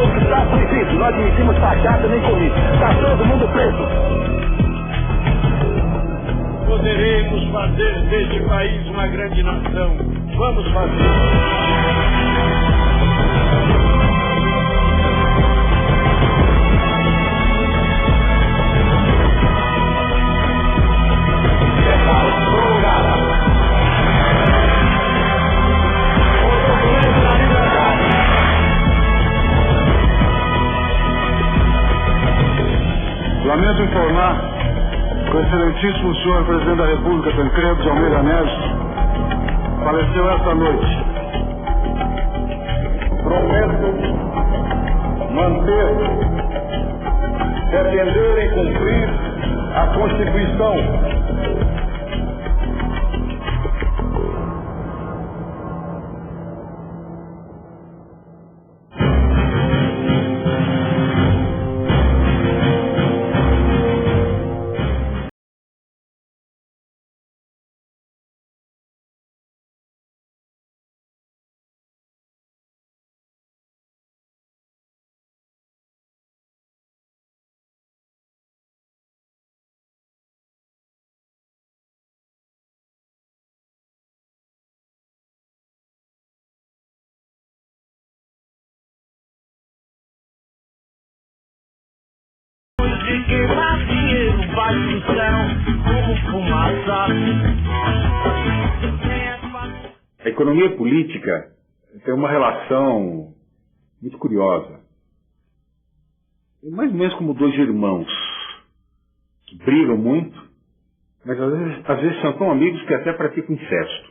o que está previsto. Não admitimos fachada nem comício. Está todo mundo preso. Poderemos fazer deste país uma grande nação. Vamos fazer. Lamento informar que o excelentíssimo senhor presidente da República, Tancredo de Almeida Neves, faleceu esta noite. Prometo manter, defender e cumprir a Constituição. De queimar dinheiro vai pro céu como fumaça. A economia política tem uma relação muito curiosa. É mais ou menos como dois irmãos que brigam muito, mas às vezes são tão amigos que até praticam incesto.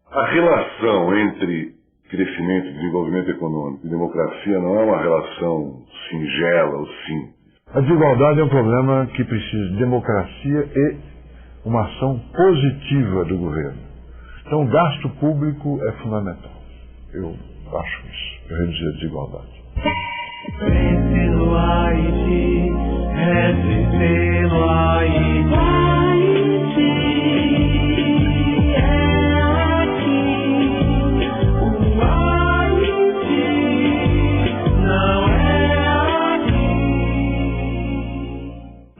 A relação entre crescimento, desenvolvimento econômico e democracia não é uma relação singela ou simples. A desigualdade é um problema que precisa de democracia e uma ação positiva do governo. Então, o gasto público é fundamental. Eu acho isso, para reduzir a desigualdade.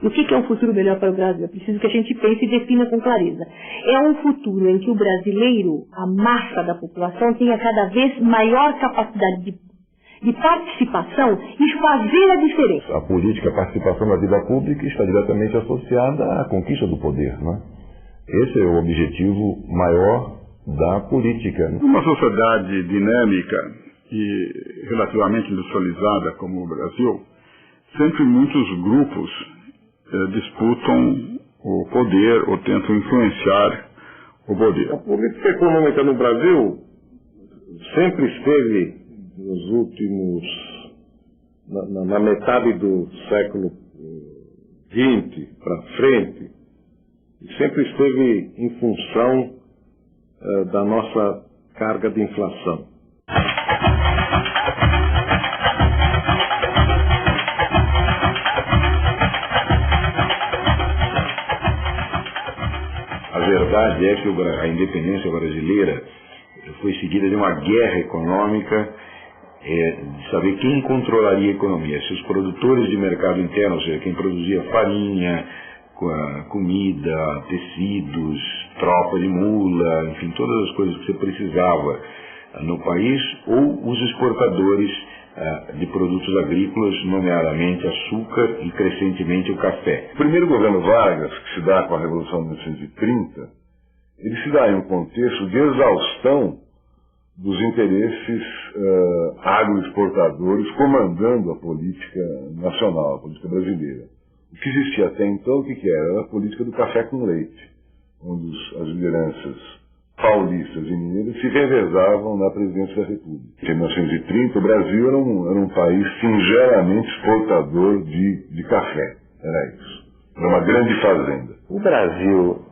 O que é um futuro melhor para o Brasil? É preciso que a gente pense e defina com clareza. É um futuro em que o brasileiro, a massa da população, tenha cada vez maior capacidade de participação e fazer a diferença. A política, a participação na vida pública está diretamente associada à conquista do poder, não é? Esse é o objetivo maior da política. Uma sociedade dinâmica e relativamente industrializada como o Brasil, sempre muitos grupos disputam o poder ou tentam influenciar o poder. A política econômica no Brasil sempre esteve nos últimos, na metade do século XX para frente, sempre esteve em função da nossa carga de inflação. A verdade é que a independência brasileira foi seguida de uma guerra econômica, de saber quem controlaria a economia, se os produtores de mercado interno, ou seja, quem produzia farinha, comida, tecidos, tropa de mula, enfim, todas as coisas que você precisava no país, ou os exportadores de produtos agrícolas, nomeadamente açúcar e crescentemente o café. O primeiro governo Vargas, que se dá com a Revolução de 1930, ele se dá em um contexto de exaustão dos interesses agroexportadores comandando a política nacional, a política brasileira. O que existia até então, o que era? Era a política do café com leite, onde as lideranças paulistas e mineiras se revezavam na presidência da República. Em 1930, o Brasil era um país singelamente exportador de café. Era isso. Era uma grande fazenda. O Brasil,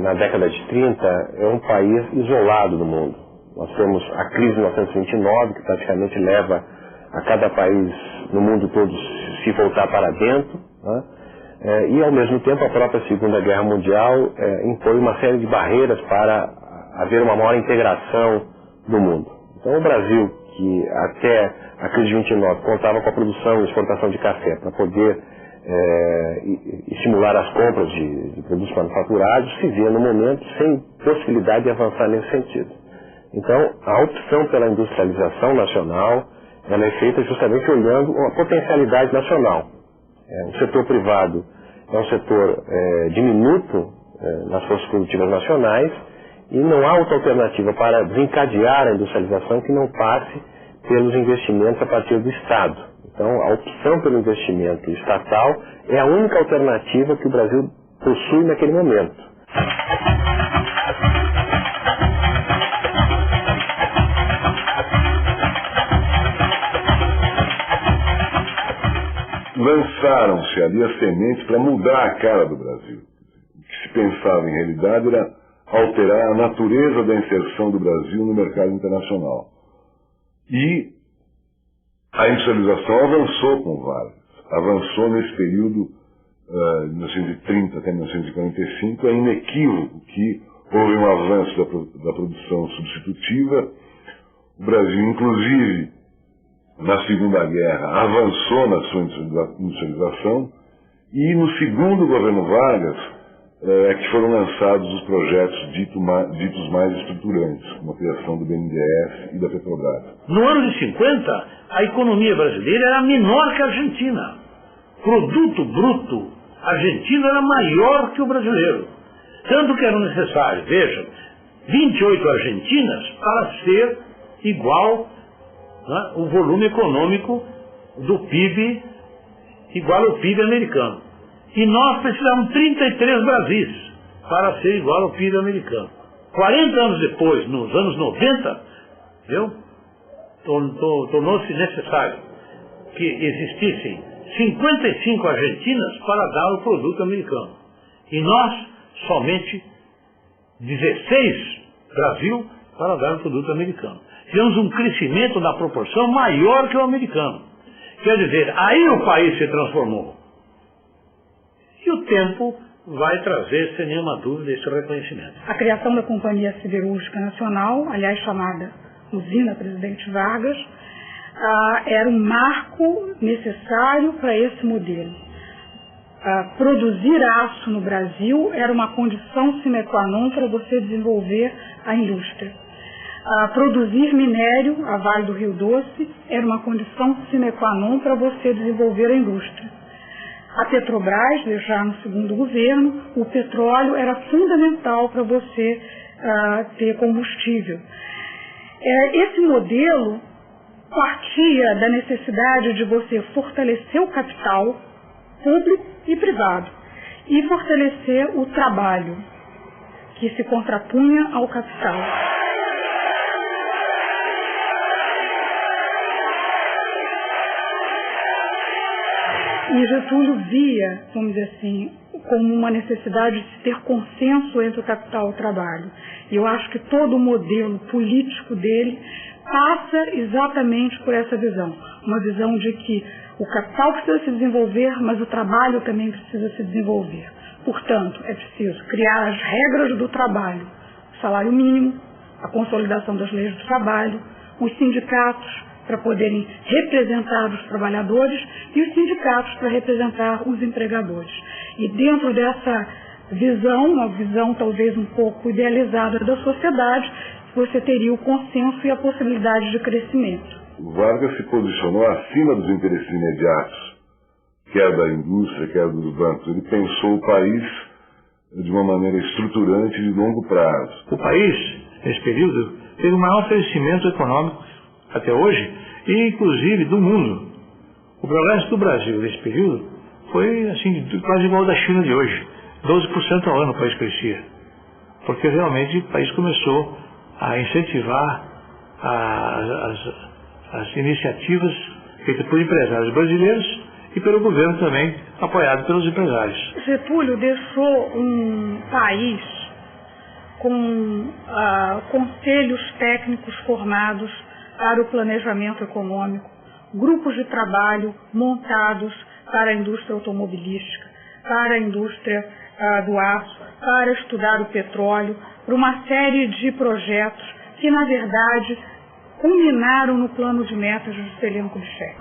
na década de 30, é um país isolado do mundo. Nós temos a crise de 1929, que praticamente leva a cada país no mundo todo se voltar para dentro, né? E, ao mesmo tempo, a própria Segunda Guerra Mundial impõe uma série de barreiras para haver uma maior integração do mundo. Então, o Brasil, que até a crise de 29 contava com a produção e exportação de café para poder estimular as compras de produtos manufaturados, se vê no momento sem possibilidade de avançar nesse sentido. Então, a opção pela industrialização nacional, ela é feita justamente olhando a potencialidade nacional. O setor privado é um setor diminuto nas forças produtivas nacionais e não há outra alternativa para desencadear a industrialização que não passe pelos investimentos a partir do Estado. Então, a opção pelo investimento estatal é a única alternativa que o Brasil possui naquele momento. Lançaram-se ali as sementes para mudar a cara do Brasil. O que se pensava em realidade era alterar a natureza da inserção do Brasil no mercado internacional. E a industrialização avançou com Vargas. Avançou nesse período, de 1930 até 1945, é inequívoco que houve um avanço da produção substitutiva. O Brasil, inclusive, na Segunda Guerra, avançou na sua industrialização, e no segundo governo Vargas é que foram lançados os projetos ditos mais estruturantes, como a criação do BNDES e da Petrobras. No ano de 50, a economia brasileira era menor que a Argentina. Produto bruto argentino era maior que o brasileiro. Tanto que era necessário, veja, 28 Argentinas para ser igual, né, o volume econômico do PIB, igual ao PIB americano. E nós precisamos 33 Brasis para ser igual ao PIB americano. 40 anos depois, nos anos 90, tornou-se necessário que existissem 55 Argentinas para dar o produto americano. E nós, somente 16 Brasil para dar o produto americano. Tivemos um crescimento na proporção maior que o americano. Quer dizer, aí o país se transformou. E o tempo vai trazer, sem nenhuma dúvida, esse reconhecimento. A criação da Companhia Siderúrgica Nacional, aliás chamada Usina Presidente Vargas, era um marco necessário para esse modelo. Produzir aço no Brasil era uma condição sine qua non para você desenvolver a indústria. Produzir minério, a Vale do Rio Doce, era uma condição sine qua non para você desenvolver a indústria. A Petrobras, já no segundo governo, o petróleo era fundamental para você ter combustível. Esse modelo partia da necessidade de você fortalecer o capital público e privado e fortalecer o trabalho, que se contrapunha ao capital. E Getúlio via, vamos dizer assim, como uma necessidade de se ter consenso entre o capital e o trabalho. E eu acho que todo o modelo político dele passa exatamente por essa visão. Uma visão de que o capital precisa se desenvolver, mas o trabalho também precisa se desenvolver. Portanto, é preciso criar as regras do trabalho, o salário mínimo, a consolidação das leis do trabalho, os sindicatos para poderem representar os trabalhadores e os sindicatos para representar os empregadores. E dentro dessa visão, uma visão talvez um pouco idealizada da sociedade, você teria o consenso e a possibilidade de crescimento. O Vargas se posicionou acima dos interesses imediatos, quer da indústria, quer dos bancos. Ele pensou o país de uma maneira estruturante de longo prazo. O país, nesse período, teve o maior crescimento econômico até hoje, e inclusive do mundo. O progresso do Brasil nesse período foi assim, quase igual ao da China de hoje. 12% ao ano o país crescia. Porque realmente o país começou a incentivar as iniciativas feitas por empresários brasileiros e pelo governo também, apoiado pelos empresários. Getúlio deixou um país com conselhos técnicos formados para o planejamento econômico, grupos de trabalho montados para a indústria automobilística, para a indústria do aço, para estudar o petróleo, para uma série de projetos que, na verdade, culminaram no plano de metas do Juscelino Kubitschek.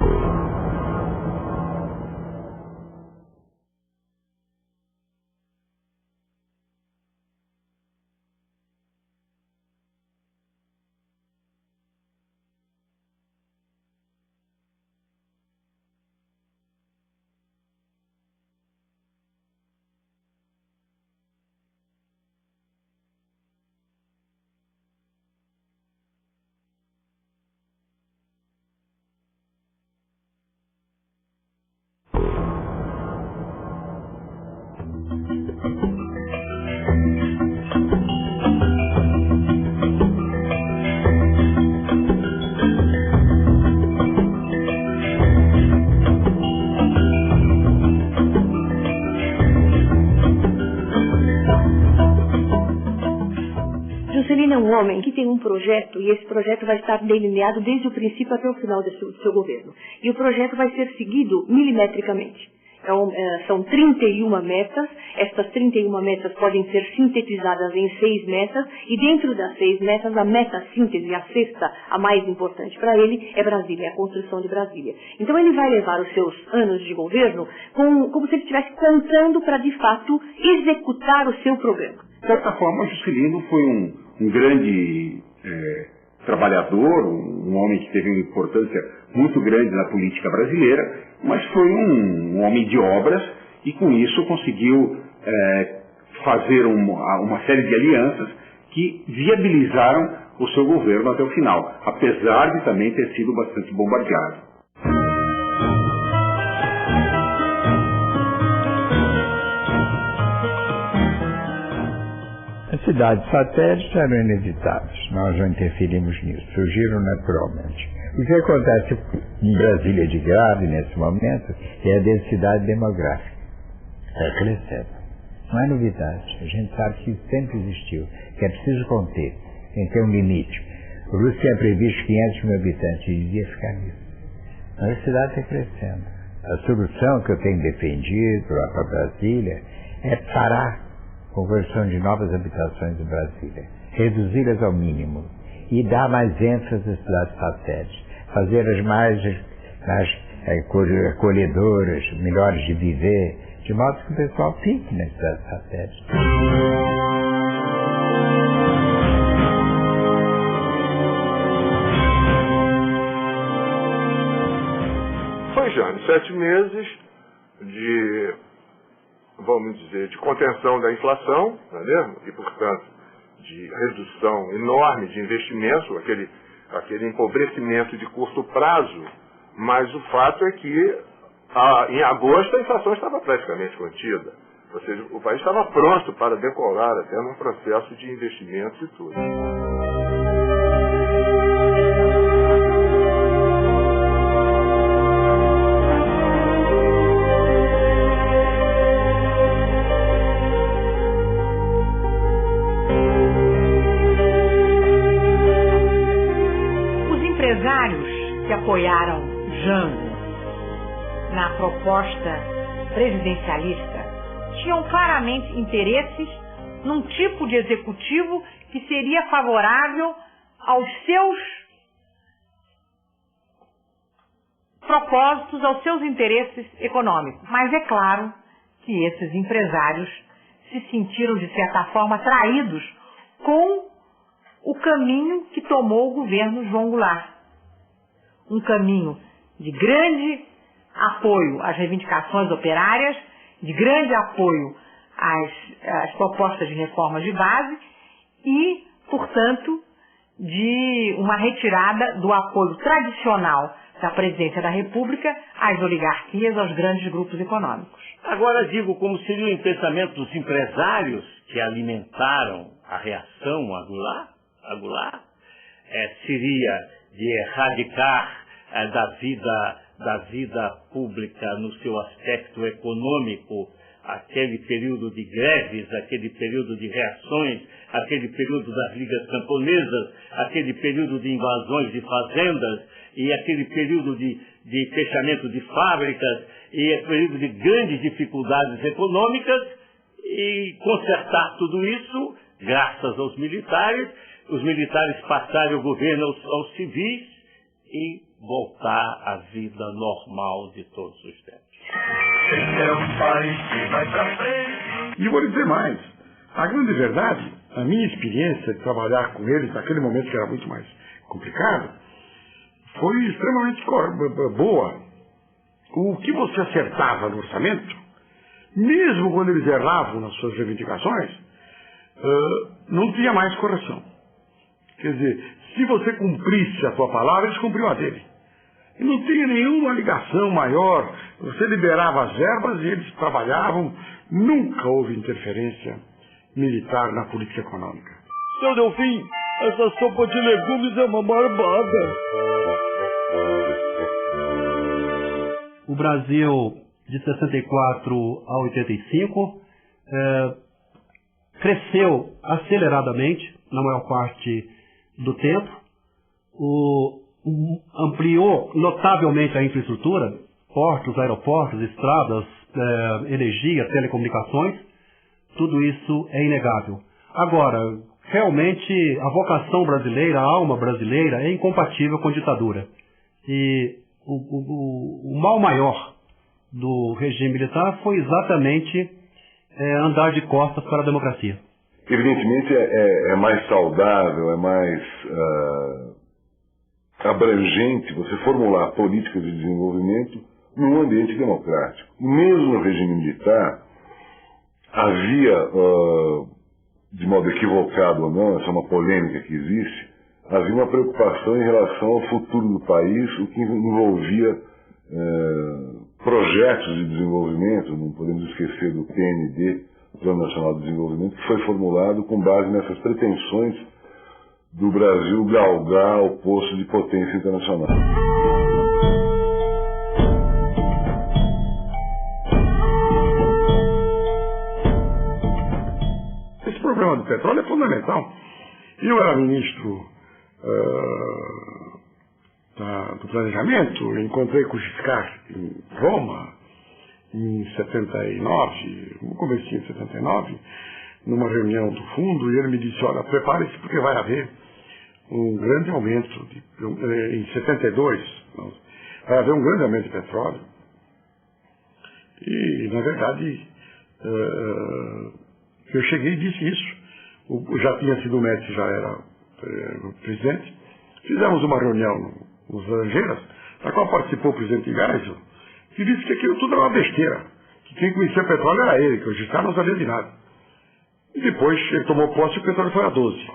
Juscelino é um homem que tem um projeto, e esse projeto vai estar delineado desde o princípio até o final do seu governo. E o projeto vai ser seguido milimetricamente. São 31 metas, estas 31 metas podem ser sintetizadas em 6 metas, e dentro das 6 metas, a meta síntese, a sexta, a mais importante para ele, é Brasília, a construção de Brasília. Então ele vai levar os seus anos de governo como se ele estivesse contando para, de fato, executar o seu programa. De certa forma, o Juscelino foi um grande trabalhador, um homem que teve uma importância muito grande na política brasileira, mas foi um homem de obras e com isso conseguiu fazer uma série de alianças que viabilizaram o seu governo até o final, apesar de também ter sido bastante bombardeado. As cidades satélites eram inevitáveis, nós não interferimos nisso, surgiram naturalmente. O que acontece em Brasília de grave nesse momento é a densidade demográfica. Está crescendo. Não é novidade, a gente sabe que isso sempre existiu, que é preciso conter, tem que ter um limite. O Russo tinha previsto 500 mil habitantes e devia ficar nisso. Mas a cidade está crescendo. A solução que eu tenho defendido lá para Brasília é parar a conversão de novas habitações em Brasília, reduzi-las ao mínimo e dar mais ênfase às cidades satélites, fazer-as mais acolhedoras, melhores de viver, de modo que o pessoal fique nas cidades satélites. Foi, Jane, 7 meses de, vamos dizer, de contenção da inflação, não é mesmo? E, portanto, de redução enorme de investimento, aquele empobrecimento de curto prazo, mas o fato é que em agosto a inflação estava praticamente contida. Ou seja, o país estava pronto para decolar até num processo de investimentos e tudo. Que apoiaram Jango na proposta presidencialista tinham claramente interesses num tipo de executivo que seria favorável aos seus propósitos, aos seus interesses econômicos. Mas é claro que esses empresários se sentiram, de certa forma, traídos com o caminho que tomou o governo João Goulart. Um caminho de grande apoio às reivindicações operárias, de grande apoio às propostas de reformas de base e, portanto, de uma retirada do apoio tradicional da presidência da República às oligarquias, aos grandes grupos econômicos. Agora digo, como seria o pensamento dos empresários que alimentaram a reação a Goulart, seria de erradicar da vida pública no seu aspecto econômico aquele período de greves, aquele período de reações, aquele período das ligas camponesas, aquele período de invasões de fazendas e aquele período de fechamento de fábricas e aquele período de grandes dificuldades econômicas e consertar tudo isso, graças aos militares, os militares passarem o governo aos civis e voltar à vida normal de todos os tempos. Esse é um país que vai pra frente. E vou lhe dizer mais. A grande verdade, a minha experiência de trabalhar com eles naquele momento que era muito mais complicado, foi extremamente boa. O que você acertava no orçamento, mesmo quando eles erravam nas suas reivindicações, não tinha mais correção. Quer dizer, se você cumprisse a tua palavra, eles cumpriam a dele. E não tinha nenhuma ligação maior. Você liberava as verbas e eles trabalhavam. Nunca houve interferência militar na política econômica. Seu Delfim, essa sopa de legumes é uma barbada. O Brasil, de 64 a 85, cresceu aceleradamente na maior parte do tempo, ampliou notavelmente a infraestrutura, portos, aeroportos, estradas, energia, telecomunicações, tudo isso é inegável. Agora, realmente a vocação brasileira, a alma brasileira é incompatível com ditadura. E o mal maior do regime militar foi exatamente andar de costas para a democracia. Evidentemente é mais saudável, é mais abrangente você formular políticas de desenvolvimento num ambiente democrático. Mesmo no regime militar, havia, de modo equivocado ou não, essa é uma polêmica que existe, havia uma preocupação em relação ao futuro do país, o que envolvia projetos de desenvolvimento. Não podemos esquecer do PND, Plano Nacional de Desenvolvimento, que foi formulado com base nessas pretensões do Brasil galgar o posto de potência internacional. Esse problema do petróleo é fundamental. Eu era ministro do planejamento, encontrei com o Giscard em Roma, em 79, no comecinho de 79, numa reunião do fundo, e ele me disse, olha, prepare-se porque vai haver um grande aumento, em 72, vai haver um grande aumento de petróleo. E, na verdade, eu cheguei e disse isso. Já tinha sido o Médici, já era presidente. Fizemos uma reunião nos Laranjeiras, na qual participou o presidente Geisel, que disse que aquilo tudo era uma besteira, que quem conhecia petróleo era ele, que o Giscard não sabia de nada. E depois ele tomou posse e o petróleo foi a 12.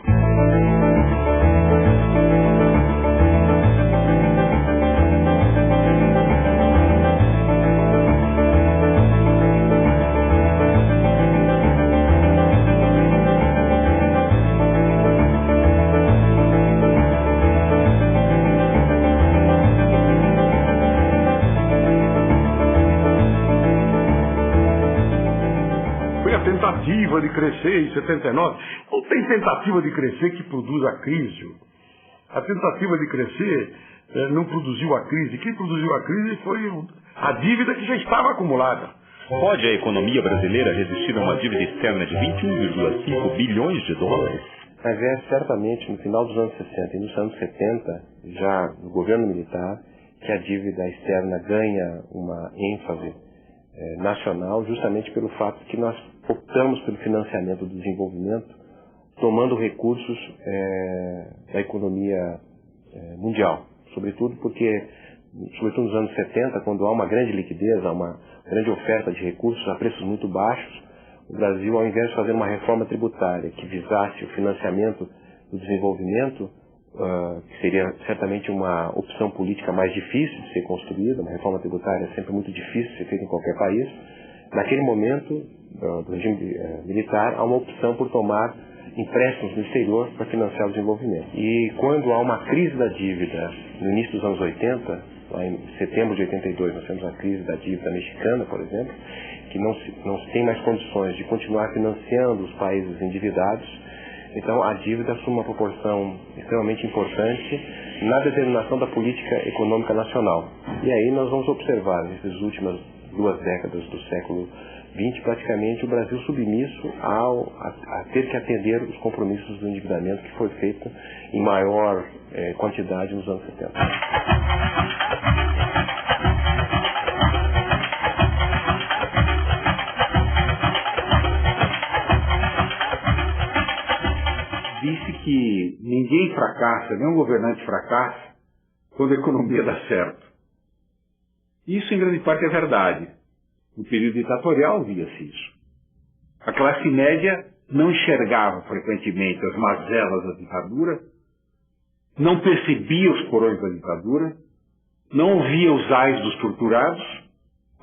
De crescer em 79, não tem tentativa de crescer que produza a crise. A tentativa de crescer não produziu a crise. Quem produziu a crise foi a dívida que já estava acumulada. Pode a economia brasileira resistir a uma dívida externa de 21,5 bilhões de dólares? Mas certamente no final dos anos 60 e nos anos 70, já no governo militar, que a dívida externa ganha uma ênfase nacional, justamente pelo fato que nós optamos pelo financiamento do desenvolvimento, tomando recursos da economia mundial. Sobretudo nos anos 70, quando há uma grande liquidez, há uma grande oferta de recursos a preços muito baixos, o Brasil, ao invés de fazer uma reforma tributária que visasse o financiamento do desenvolvimento, que seria certamente uma opção política mais difícil de ser construída, uma reforma tributária é sempre muito difícil de ser feita em qualquer país, naquele momento do regime militar, há uma opção por tomar empréstimos no exterior para financiar o desenvolvimento. E quando há uma crise da dívida no início dos anos 80, lá em setembro de 82, nós temos a crise da dívida mexicana, por exemplo, que não se tem mais condições de continuar financiando os países endividados. Então a dívida assume uma proporção extremamente importante na determinação da política econômica nacional. E aí nós vamos observar nesses últimos 2 décadas do século XX, praticamente o Brasil submisso a ter que atender os compromissos do endividamento que foi feito em maior quantidade nos anos 70. Disse que ninguém fracassa, nenhum governante fracassa quando a economia dá certo. Isso em grande parte é verdade. No período ditatorial via-se isso. A classe média não enxergava frequentemente as mazelas da ditadura, não percebia os porões da ditadura, não ouvia os ais dos torturados,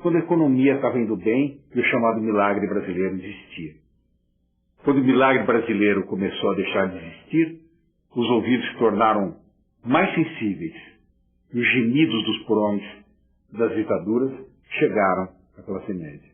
quando a economia estava indo bem e o chamado milagre brasileiro existia. Quando o milagre brasileiro começou a deixar de existir, os ouvidos se tornaram mais sensíveis e os gemidos dos porões das ditaduras chegaram à classe média.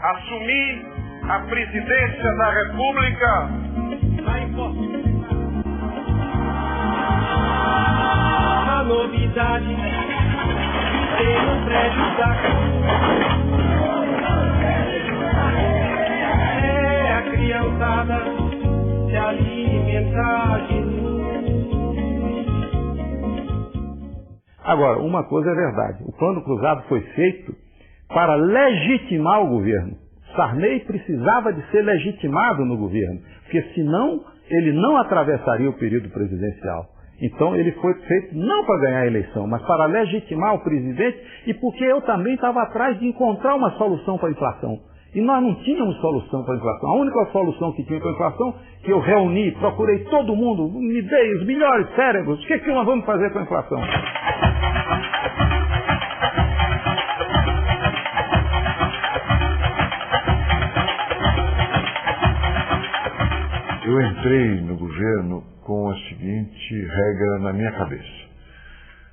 Assumi a presidência da República a novidade de ter um prédio da é a criançada se alimentar de luz. Agora, uma coisa é verdade, o Plano Cruzado foi feito para legitimar o governo. Sarney precisava de ser legitimado no governo, porque senão ele não atravessaria o período presidencial. Então ele foi feito não para ganhar a eleição, mas para legitimar o presidente e porque eu também estava atrás de encontrar uma solução para a inflação. E nós não tínhamos solução para a inflação. A única solução que tinha para a inflação, que eu reuni, procurei todo mundo, me dei os melhores cérebros, o que nós vamos fazer com a inflação? Eu entrei no governo com a seguinte regra na minha cabeça.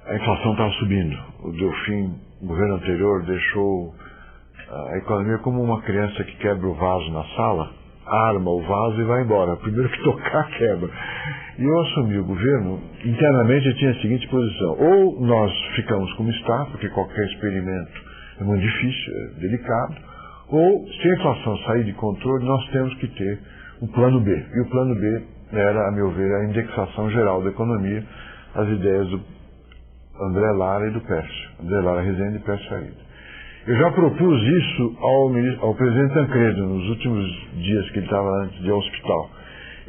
A inflação estava subindo. O Delfim, o governo anterior, deixou a economia como uma criança que quebra o vaso na sala, arma o vaso e vai embora. Primeiro que tocar, quebra. E eu assumi o governo, internamente eu tinha a seguinte posição. Ou nós ficamos como está, porque qualquer experimento é muito difícil, é delicado, ou se a inflação sair de controle, nós temos que ter o plano B. E o plano B era, a meu ver, a indexação geral da economia, as ideias do André Lara e do Pércio. André Lara Rezende e Pércio Arida. Eu já propus isso ao presidente Tancredo, nos últimos dias que ele estava antes de ir ao hospital.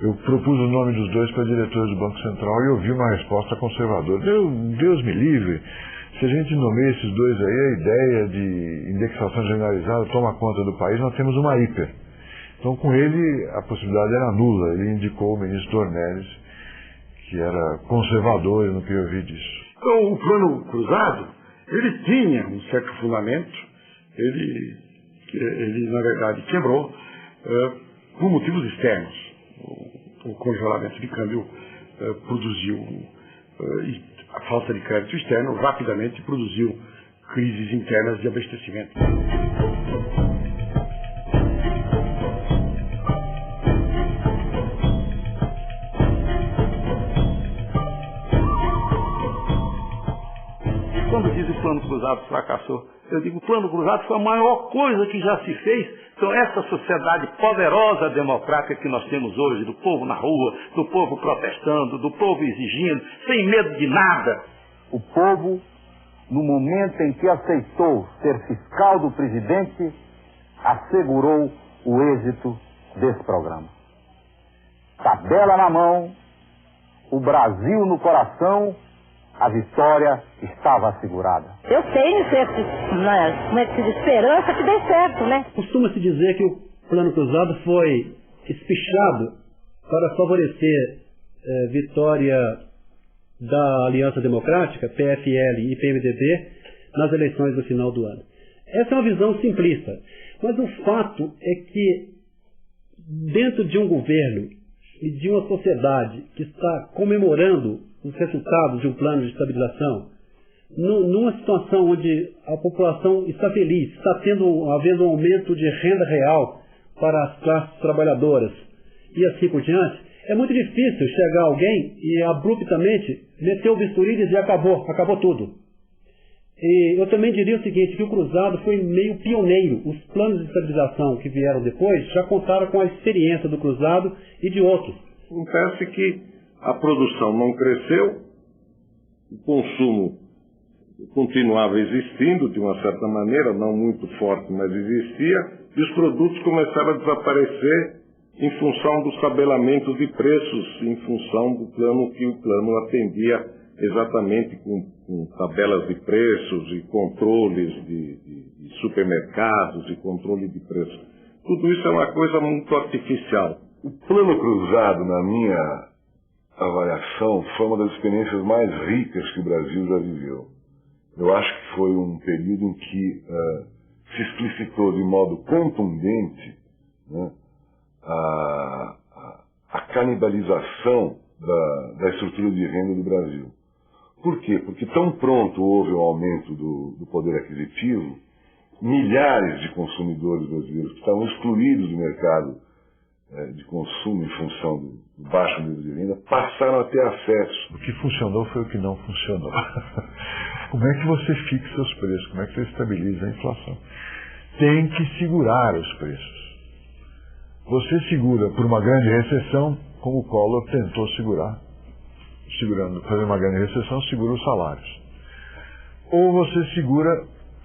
Eu propus o nome dos dois para diretores do Banco Central e ouvi uma resposta conservadora. Deus me livre, se a gente nomeia esses dois aí, a ideia de indexação generalizada toma conta do país, nós temos uma hiper. Então, com ele, a possibilidade era nula. Ele indicou o ministro Dornelles, que era conservador, eu não queria ouvir disso. Então, o Plano Cruzado, ele tinha um certo fundamento, ele na verdade, quebrou por motivos externos. O congelamento de câmbio produziu, e a falta de crédito externo rapidamente produziu crises internas de abastecimento. Quando diz o Plano Cruzado fracassou, eu digo, o Plano Cruzado foi a maior coisa que já se fez. Então, essa sociedade poderosa democrática que nós temos hoje, do povo na rua, do povo protestando, do povo exigindo, sem medo de nada. O povo, no momento em que aceitou ser fiscal do presidente, assegurou o êxito desse programa. Tabela na mão, o Brasil no coração, a vitória estava assegurada. Eu tenho certo, como é que se diz, esperança que dê certo, né? Costuma-se dizer que o Plano Cruzado foi espichado para favorecer vitória da Aliança Democrática, PFL e PMDB, nas eleições do final do ano. Essa é uma visão simplista, mas o fato é que dentro de um governo e de uma sociedade que está comemorando os resultados de um plano de estabilização, numa situação onde a população está feliz, está havendo um aumento de renda real para as classes trabalhadoras e assim por diante, é muito difícil chegar alguém e abruptamente meter o bisturi e dizer acabou tudo. E eu também diria o seguinte, que o Cruzado foi meio pioneiro. Os planos de estabilização que vieram depois já contaram com a experiência do Cruzado e de outros. Acontece que a produção não cresceu, o consumo continuava existindo de uma certa maneira, não muito forte, mas existia, e os produtos começaram a desaparecer em função dos tabelamentos de preços, em função do plano que o plano atendia exatamente com tabelas de preços e controles de supermercados e controle de preços. Tudo isso é uma coisa muito artificial. O Plano Cruzado, na minha avaliação, foi uma das experiências mais ricas que o Brasil já viveu. Eu acho que foi um período em que se explicitou de modo contundente, né, a canibalização da estrutura de renda do Brasil. Por quê? Porque tão pronto houve o aumento do poder aquisitivo, milhares de consumidores brasileiros que estavam excluídos do mercado de consumo em função do baixo nível de renda, passaram a ter acesso. O que funcionou foi o que não funcionou. Como é que você fixa os preços? Como é que você estabiliza a inflação? Tem que segurar os preços. Você segura por uma grande recessão, como o Collor tentou segurar. Fazendo uma grande recessão, segura os salários. Ou você segura,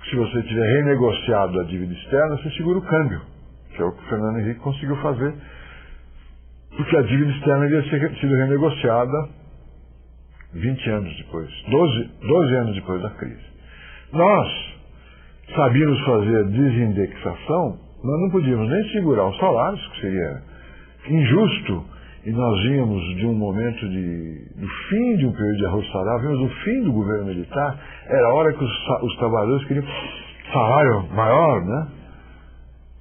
se você tiver renegociado a dívida externa, você segura o câmbio, que é o que o Fernando Henrique conseguiu fazer, porque a dívida externa havia sido renegociada 20 anos depois, 12 anos depois da crise. Nós sabíamos fazer a desindexação, nós não podíamos nem segurar os salários, que seria injusto, e nós vínhamos de um momento do fim de um período de arroz salarial, vínhamos do fim do governo militar, era a hora que os trabalhadores queriam salário maior, né?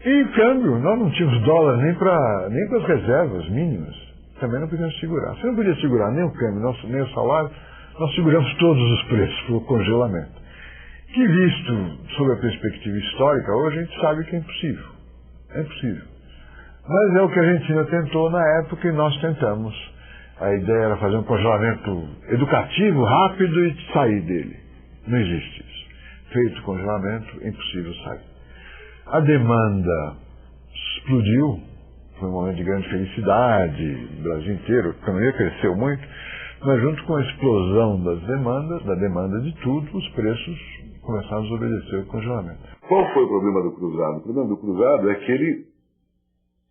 E, em câmbio, nós não tínhamos dólar nem para as reservas mínimas, também não podíamos segurar. Você não podia segurar nem o câmbio, nem o salário, nós seguramos todos os preços por congelamento. Que, visto sob a perspectiva histórica, hoje a gente sabe que é impossível. É impossível. Mas é o que a Argentina tentou na época e nós tentamos. A ideia era fazer um congelamento educativo, rápido e sair dele. Não existe isso. Feito o congelamento, é impossível sair. A demanda explodiu, foi um momento de grande felicidade, no Brasil inteiro, a economia cresceu muito, mas junto com a explosão da demanda de tudo, os preços começaram a desobedecer o congelamento. Qual foi o problema do Cruzado? O problema do Cruzado é que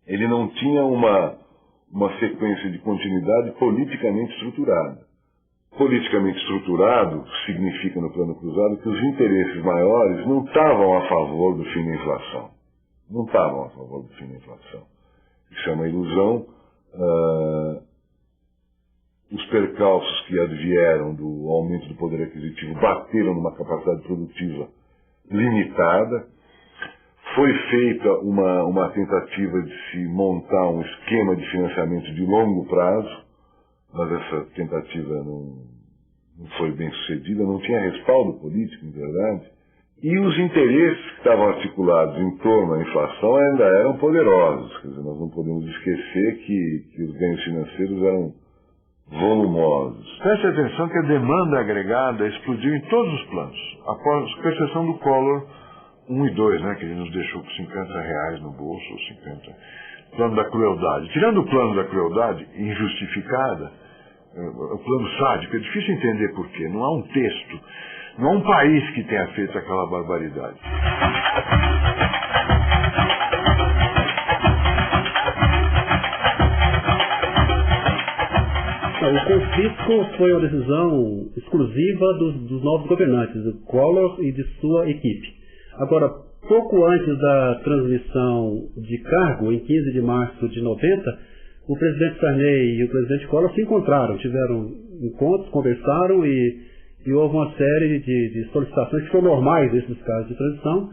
ele não tinha uma sequência de continuidade politicamente estruturada. Politicamente estruturado significa no Plano Cruzado que os interesses maiores não estavam a favor do fim da inflação. Não estavam a favor do fim da inflação. Isso é uma ilusão. Os percalços que advieram do aumento do poder aquisitivo bateram numa capacidade produtiva limitada. Foi feita uma tentativa de se montar um esquema de financiamento de longo prazo, mas essa tentativa não foi bem sucedida, não tinha respaldo político, em verdade. E os interesses que estavam articulados em torno da inflação ainda eram poderosos. Quer dizer, nós não podemos esquecer que os ganhos financeiros eram volumosos. Preste atenção que a demanda agregada explodiu em todos os planos, com exceção do Collor 1 e 2, né, que ele nos deixou com R$50 no bolso, ou 50. Plano da crueldade. Tirando o plano da crueldade injustificada, o plano sádico, é difícil entender por quê. Não há um texto, não há um país que tenha feito aquela barbaridade. foi uma decisão exclusiva dos novos governantes, do Collor e de sua equipe. Agora, pouco antes da transmissão de cargo, em 15 de março de 90, o presidente Sarney e o presidente Collor se encontraram, tiveram encontros, conversaram e houve uma série de solicitações que são normais nesses casos de transição,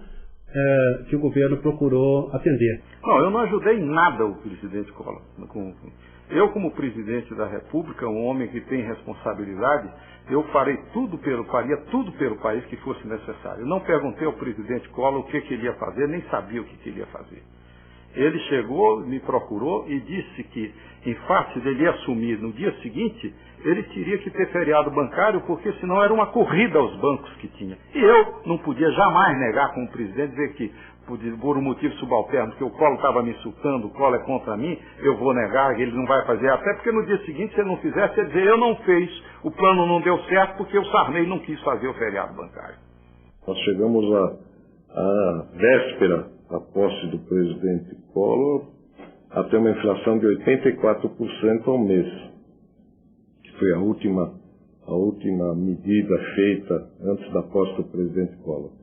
que o governo procurou atender. Não, eu não ajudei em nada o presidente Collor. Eu, como presidente da República, um homem que tem responsabilidade, eu faria tudo pelo país que fosse necessário. Eu não perguntei ao presidente Collor o que ele ia fazer, nem sabia o que ele ia fazer. Ele chegou, me procurou e disse que, em face dele assumir no dia seguinte, ele teria que ter feriado bancário, porque senão era uma corrida aos bancos que tinha. E eu não podia jamais negar como presidente, dizer que, por um motivo subalterno, que o Collor estava me insultando, o Collor é contra mim, eu vou negar, ele não vai fazer. Até porque no dia seguinte, se ele não fizesse, ele dizer, eu não fiz, o plano não deu certo, porque o Sarney não quis fazer o feriado bancário. Nós chegamos à véspera da posse do presidente Collor a ter uma inflação de 84% ao mês, que foi a última medida feita antes da posse do presidente Collor.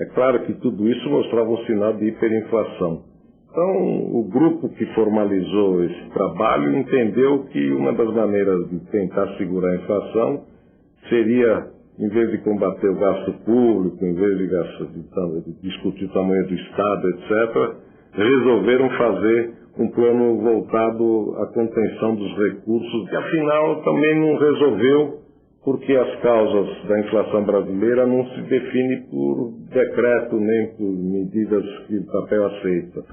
É claro que tudo isso mostrava um sinal de hiperinflação. Então, o grupo que formalizou esse trabalho entendeu que uma das maneiras de tentar segurar a inflação seria, em vez de combater o gasto público, em vez de discutir o tamanho do Estado, etc., resolveram fazer um plano voltado à contenção dos recursos, que afinal também não resolveu, porque as causas da inflação brasileira não se definem por decreto nem por medidas que o papel aceita.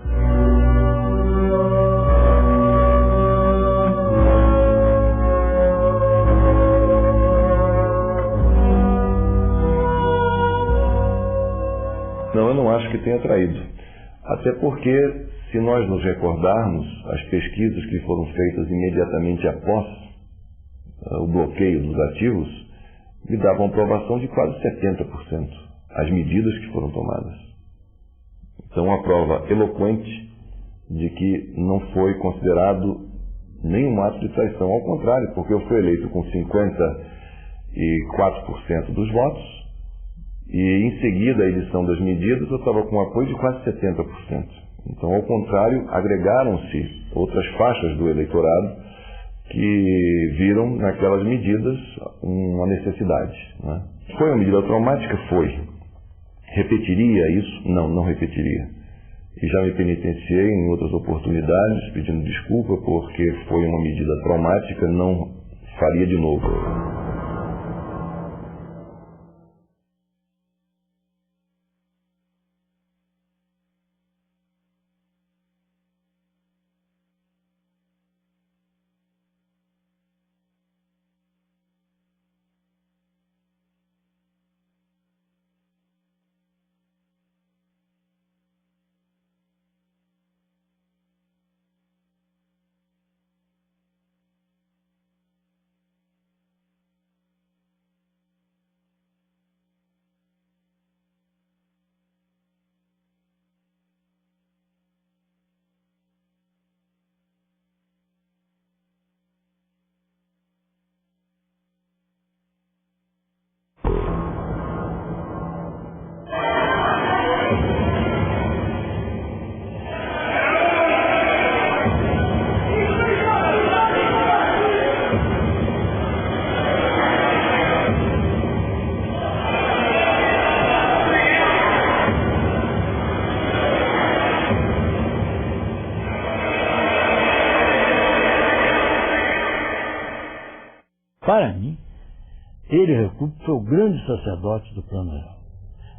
Não, eu não acho que tenha traído. Até porque, se nós nos recordarmos, as pesquisas que foram feitas imediatamente após o bloqueio dos ativos, me davam aprovação de quase 70%, as medidas que foram tomadas. Então, uma prova eloquente de que não foi considerado nenhum ato de traição. Ao contrário, porque eu fui eleito com 54% dos votos, e em seguida a edição das medidas eu estava com um apoio de quase 70%. Então, ao contrário, agregaram-se outras faixas do eleitorado que viram naquelas medidas uma necessidade. Né? Foi uma medida traumática? Foi. Repetiria isso? Não, não repetiria. E já me penitenciei em outras oportunidades, pedindo desculpa, porque foi uma medida traumática, não faria de novo. Para mim, ele foi o grande sacerdote do Plano Real.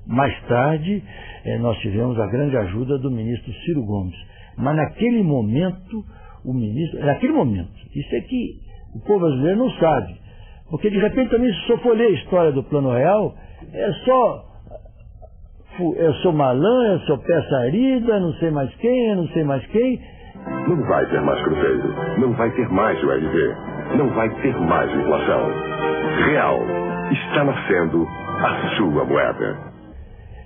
Mais tarde, nós tivemos a grande ajuda do ministro Ciro Gomes. Mas naquele momento, isso é que o povo brasileiro não sabe. Porque de repente também, se eu for ler a história do Plano Real, eu sou Malan, eu sou Peça Arida, não sei mais quem. Não vai ter mais Cruzeiro, não vai ter mais o LV, não vai ter mais inflação. Real está nascendo a sua moeda.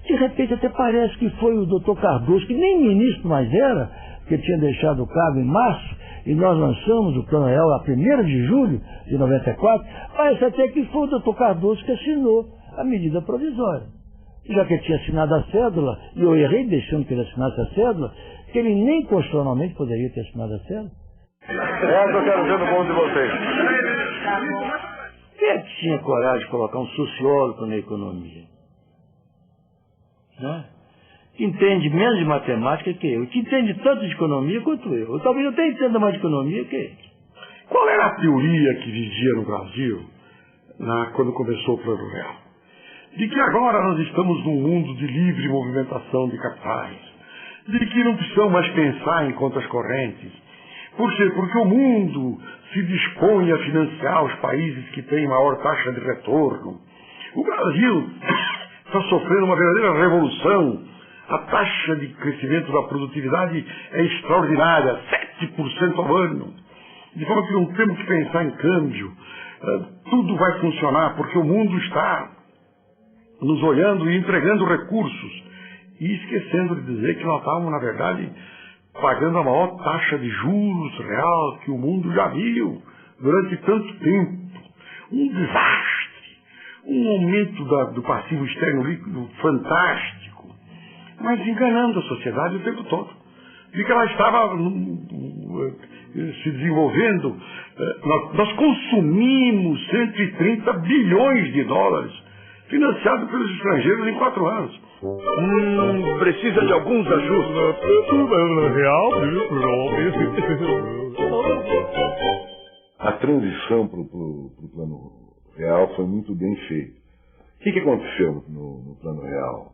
De repente até parece que foi o doutor Cardoso, que nem ministro mais era, que tinha deixado o cargo em março, e nós lançamos o Plano Real a 1º de julho de 94, parece até que foi o doutor Cardoso que assinou a medida provisória. Já que ele tinha assinado a cédula, e eu errei deixando que ele assinasse a cédula, que ele nem constitucionalmente poderia ter assinado a cédula. Eu quero ver no mundo de vocês. Quem tinha coragem de colocar um sociólogo na economia? Né? Que entende menos de matemática que eu, que entende tanto de economia quanto eu. Talvez eu até entenda mais de economia que ele. Qual era a teoria que vigia no Brasil quando começou o Plano Real? De que agora nós estamos num mundo de livre movimentação de capitais, de que não precisamos mais pensar em contas correntes. Por quê? Porque o mundo se dispõe a financiar os países que têm maior taxa de retorno. O Brasil está sofrendo uma verdadeira revolução. A taxa de crescimento da produtividade é extraordinária, 7% ao ano. De forma que não temos que pensar em câmbio. Tudo vai funcionar porque o mundo está nos olhando e entregando recursos. E esquecendo de dizer que nós estávamos, na verdade, pagando a maior taxa de juros real que o mundo já viu durante tanto tempo. Um desastre. Um aumento do passivo externo líquido fantástico. Mas enganando a sociedade o tempo todo. De que ela estava se desenvolvendo. Nós consumimos 130 bilhões de dólares financiados pelos estrangeiros em 4 anos. Precisa de alguns ajustes. A transição para o Plano Real foi muito bem feita. O que aconteceu no Plano Real?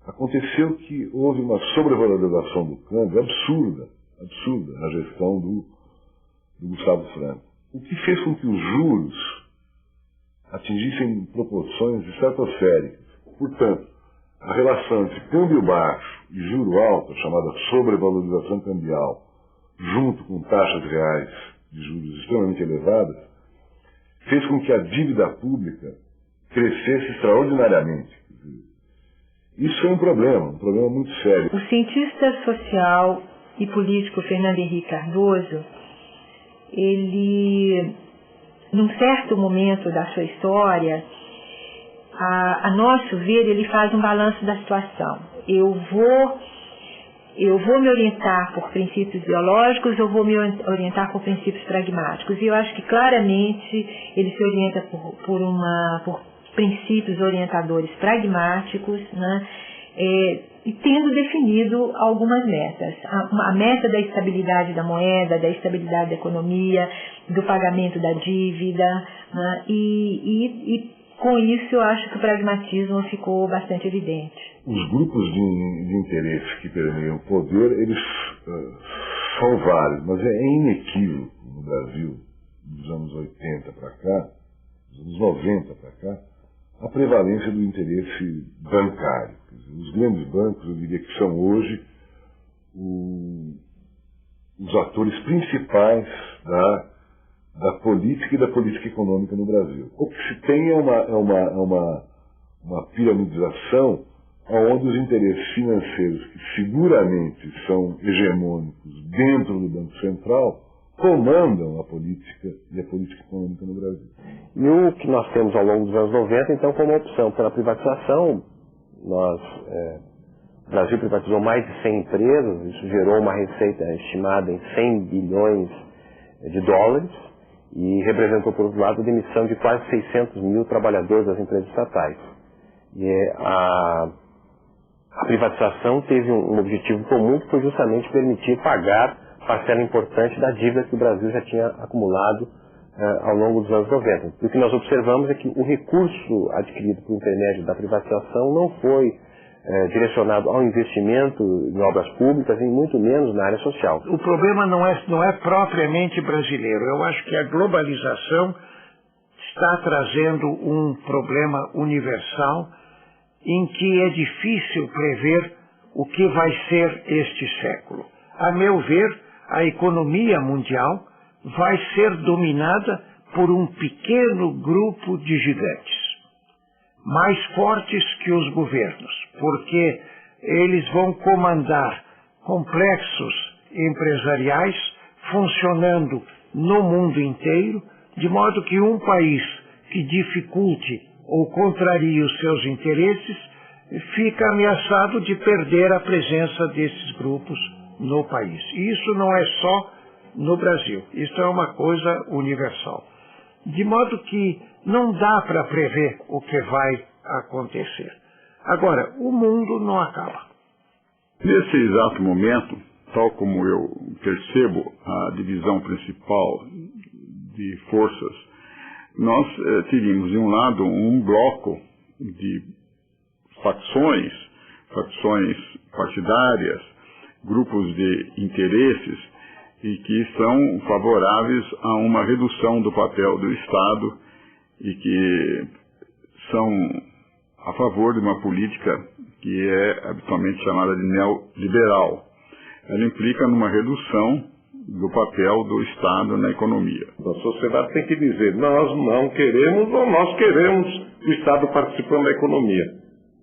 Aconteceu que houve uma sobrevalorização do câmbio absurda na gestão do Gustavo Franco. O que fez com que os juros atingissem proporções estratosféricas. Portanto, a relação entre câmbio baixo e juro alto, chamada sobrevalorização cambial, junto com taxas reais de juros extremamente elevadas, fez com que a dívida pública crescesse extraordinariamente. Isso é um problema muito sério. O cientista social e político Fernando Henrique Cardoso, ele, num certo momento da sua história, a nosso ver, ele faz um balanço da situação. Eu vou me orientar por princípios biológicos, eu vou me orientar por princípios pragmáticos. E eu acho que claramente ele se orienta por princípios orientadores pragmáticos, né? E tendo definido algumas metas. A meta da estabilidade da moeda, da estabilidade da economia, do pagamento da dívida, né? E com isso eu acho que o pragmatismo ficou bastante evidente. Os grupos de interesse que permeiam o poder, eles são vários, mas é inequívoco no Brasil, dos anos 80 para cá, dos anos 90 para cá, a prevalência do interesse bancário. Quer dizer, os grandes bancos, eu diria que são hoje os atores principais da política e da política econômica no Brasil. O que se tem é uma piramidização onde os interesses financeiros, que seguramente são hegemônicos dentro do Banco Central, comandam a política e a política econômica no Brasil. E o que nós temos ao longo dos anos 90, então, como opção pela privatização, o Brasil privatizou mais de 100 empresas, isso gerou uma receita estimada em 100 bilhões de dólares e representou, por outro lado, a demissão de quase 600 mil trabalhadores das empresas estatais. E a privatização teve um objetivo comum, que foi justamente permitir pagar parcela importante da dívida que o Brasil já tinha acumulado ao longo dos anos 90. O que nós observamos é que o recurso adquirido por intermédio da privatização não foi direcionado ao investimento em obras públicas e muito menos na área social. O problema não é propriamente brasileiro. Eu acho que a globalização está trazendo um problema universal em que é difícil prever o que vai ser este século. A meu ver, a economia mundial vai ser dominada por um pequeno grupo de gigantes, mais fortes que os governos, porque eles vão comandar complexos empresariais funcionando no mundo inteiro, de modo que um país que dificulte ou contrarie os seus interesses fica ameaçado de perder a presença desses grupos no país. E isso não é só no Brasil, isso é uma coisa universal. De modo que não dá para prever o que vai acontecer. Agora, o mundo não acaba. Nesse exato momento, tal como eu percebo a divisão principal de forças, nós teríamos de um lado um bloco de facções partidárias, grupos de interesses e que são favoráveis a uma redução do papel do Estado e que são a favor de uma política que é habitualmente chamada de neoliberal. Ela implica numa redução do papel do Estado na economia. A sociedade tem que dizer, nós não queremos ou nós queremos o Estado participando da economia.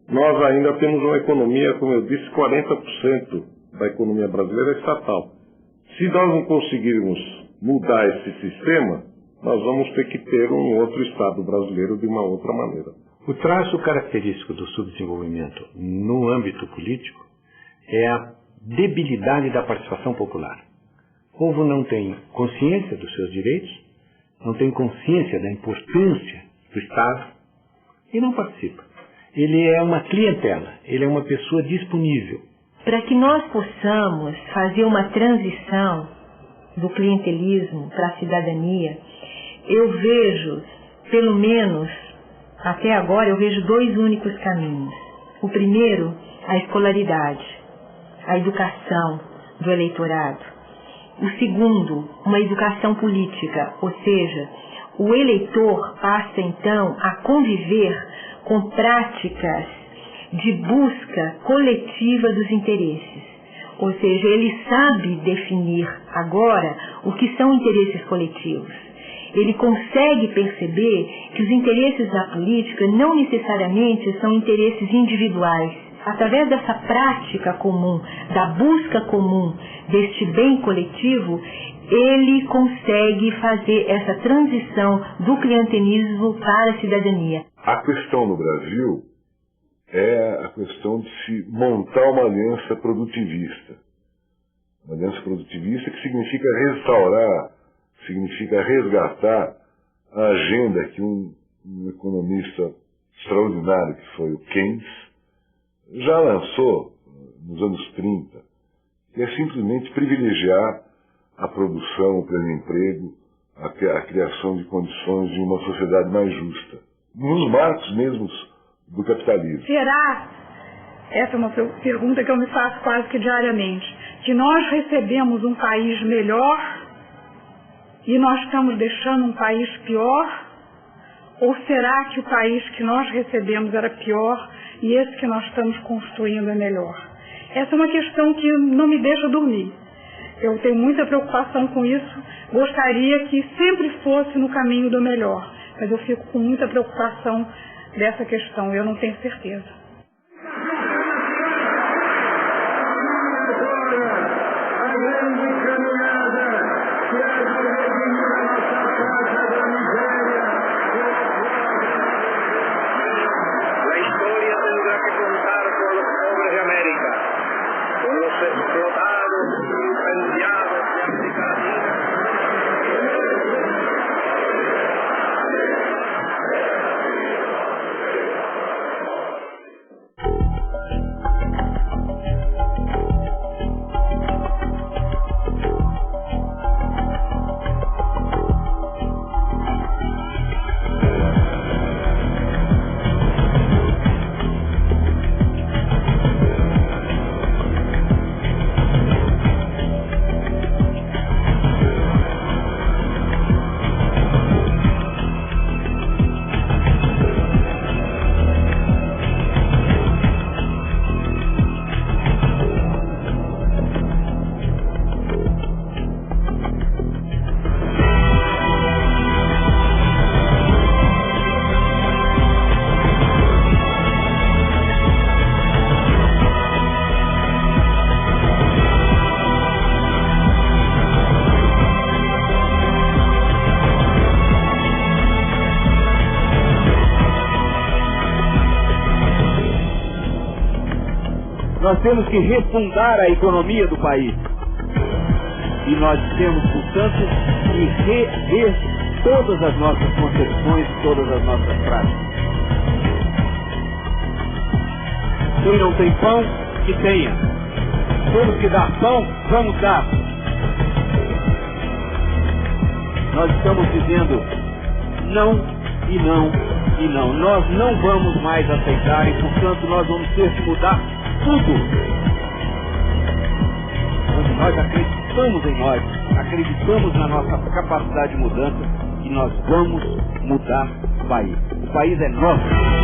Nós ainda temos uma economia, como eu disse, 40% da economia brasileira é estatal. Se nós não conseguirmos mudar esse sistema, nós vamos ter que ter um outro Estado brasileiro de uma outra maneira. O traço característico do subdesenvolvimento no âmbito político é a debilidade da participação popular. O povo não tem consciência dos seus direitos, não tem consciência da importância do Estado e não participa. Ele é uma clientela, ele é uma pessoa disponível. Para que nós possamos fazer uma transição do clientelismo para a cidadania, eu vejo, pelo menos até agora, eu vejo dois únicos caminhos. O primeiro, a escolaridade, a educação do eleitorado. O segundo, uma educação política, ou seja, o eleitor passa então a conviver com práticas de busca coletiva dos interesses. Ou seja, ele sabe definir agora o que são interesses coletivos. Ele consegue perceber que os interesses da política não necessariamente são interesses individuais. Através dessa prática comum, da busca comum deste bem coletivo, ele consegue fazer essa transição do clientelismo para a cidadania. A questão no Brasil é a questão de se montar uma aliança produtivista. Uma aliança produtivista que significa restaurar, significa resgatar a agenda que um economista extraordinário, que foi o Keynes, já lançou nos anos 30, que é simplesmente privilegiar a produção, o pleno emprego, a criação de condições de uma sociedade mais justa, nos marcos mesmos do capitalismo. Será, essa é uma pergunta que eu me faço quase que diariamente, que nós recebemos um país melhor e nós estamos deixando um país pior? Ou será que o país que nós recebemos era pior e esse que nós estamos construindo é melhor? Essa é uma questão que não me deixa dormir. Eu tenho muita preocupação com isso, gostaria que sempre fosse no caminho do melhor, mas eu fico com muita preocupação dessa questão, eu não tenho certeza. Nós temos que refundar a economia do país. E nós temos, portanto, que rever todas as nossas concepções, todas as nossas práticas. Quem não tem pão, que tenha. Temos que dar pão, vamos dar. Nós estamos dizendo não e não e não. Nós não vamos mais aceitar e, portanto, nós vamos ter que mudar tudo. Quando nós acreditamos em nós, acreditamos na nossa capacidade de mudança, e nós vamos mudar o país. O país é nosso.